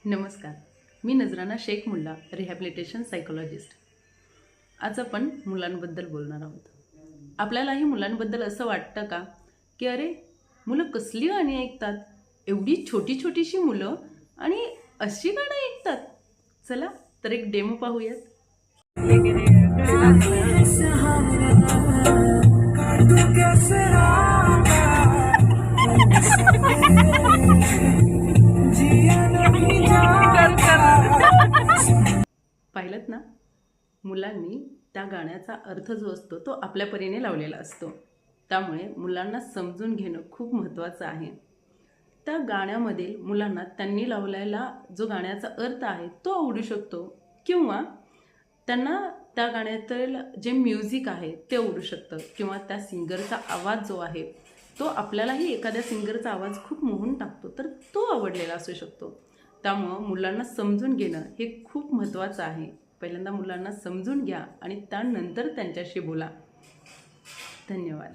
नमस्कार, मी नजराना Shaikh Mulla, rehabilitation psychologist. आज आपण मुलांबद्दल बोलणार आहोत. आपल्यालाही मुलांबद्दल असं वाटतं का की अरे मुलं कसली गाणी ऐकतात, एवढी छोटी छोटीशी मुलं आणि अशी गाणं ऐकतात. चला तर एक डेमो पाहूयात. पाहिलंत ना, मुलांनी त्या गाण्याचा अर्थ जो असतो तो आपल्या परीने लावलेला असतो. त्यामुळे मुलांना समजून घेणं खूप महत्त्वाचं आहे. त्या गाण्यामधील मुलांना त्यांनी लावलेला जो गाण्याचा अर्थ आहे तो आवडू शकतो, किंवा त्यांना त्या गाण्यातील जे म्युझिक आहे ते आवडू शकतं, किंवा त्या सिंगरचा आवाज जो आहे तो आपल्यालाही एखाद्या सिंगरचा आवाज खूप मोहून टाकतो, तर तो आवडलेला असू शकतो. त्यामुळं मुलांना समजून घेणं हे खूप महत्त्वाचं आहे. पहिल्यांदा मुलांना समजून घ्या आणि त्यानंतर त्यांच्याशी बोला. धन्यवाद.